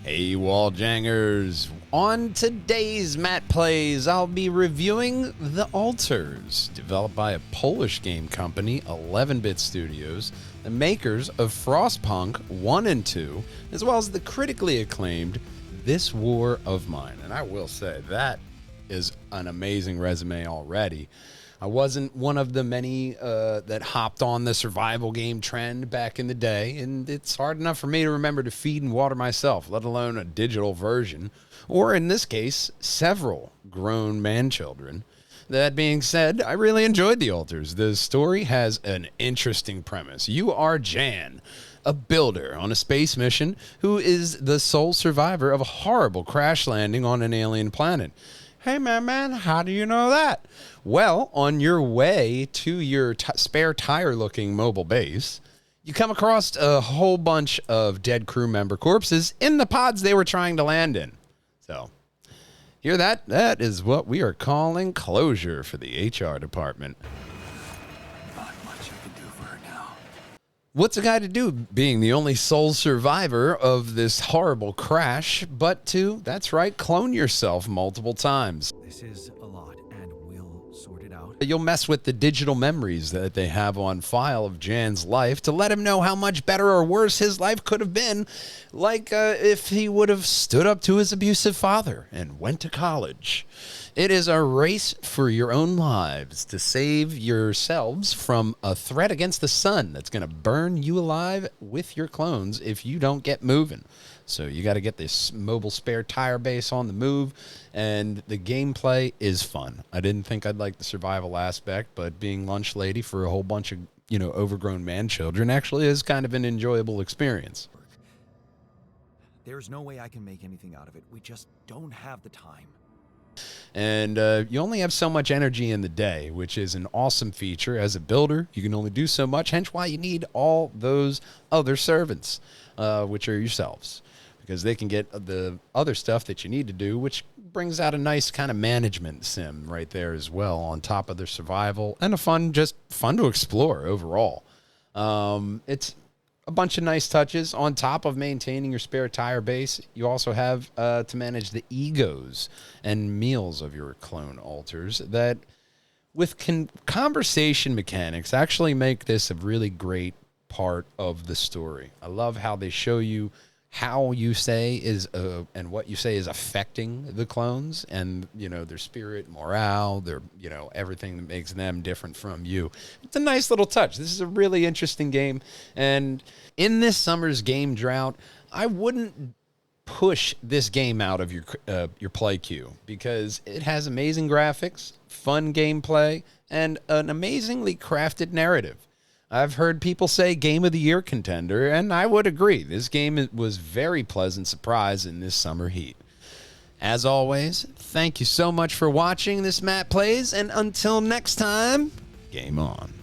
Hey, Perjangers! On today's Mattplays, I'll be reviewing The Altars, developed by a Polish game company, 11-Bit Studios, the makers of Frostpunk 1 and 2, as well as the critically acclaimed This War of Mine. And I will say, that is an amazing resume already. I wasn't one of the many that hopped on the survival game trend back in the day, and it's hard enough for me to remember to feed and water myself, let alone a digital version, or in this case, several grown man-children. That being said, I really enjoyed The Altars. The story has an interesting premise. You are Jan, a builder on a space mission who is the sole survivor of a horrible crash landing on an alien planet. Hey, man, how do you know that? Well, on your way to your spare tire-looking mobile base, you come across a whole bunch of dead crew member corpses in the pods they were trying to land in. So, hear that? That is what we are calling closure for the HR department. Not much I can do for her now. What's a guy to do being the only sole survivor of this horrible crash, but to, that's right, clone yourself multiple times. This is a lot, and we'll sort it out. You'll mess with the digital memories that they have on file of Jan's life to let him know how much better or worse his life could have been, like if he would have stood up to his abusive father and went to college. It is a race for your own lives to save yourselves from a threat against the sun that's going to burn you alive with your clones if you don't get moving. So you got to get this mobile spare tire base on the move, and the gameplay is fun. I didn't think I'd like the survival aspect, but being lunch lady for a whole bunch of, overgrown man-children actually is kind of an enjoyable experience. There's no way I can make anything out of it. We just don't have the time. And you only have so much energy in the day, which is an awesome feature. As a builder, you can only do so much, hence why you need all those other servants, which are yourselves, because they can get the other stuff that you need to do, which brings out a nice kind of management sim right there as well, on top of their survival, and just fun to explore overall. It's a bunch of nice touches on top of maintaining your spare tire base. You also have to manage the egos and meals of your clone altars that, with conversation mechanics, actually make this a really great part of the story. I love how they show you how you say is and what you say is affecting the clones, and their spirit, morale, their everything that makes them different from you. It's a nice little touch. This is a really interesting game, and in this summer's game drought, I wouldn't push this game out of your play queue, because it has amazing graphics, fun gameplay, and an amazingly crafted narrative. I've heard people say Game of the Year contender, and I would agree. This game was very pleasant surprise in this summer heat. As always, thank you so much for watching this Mattplays, and until next time, game on.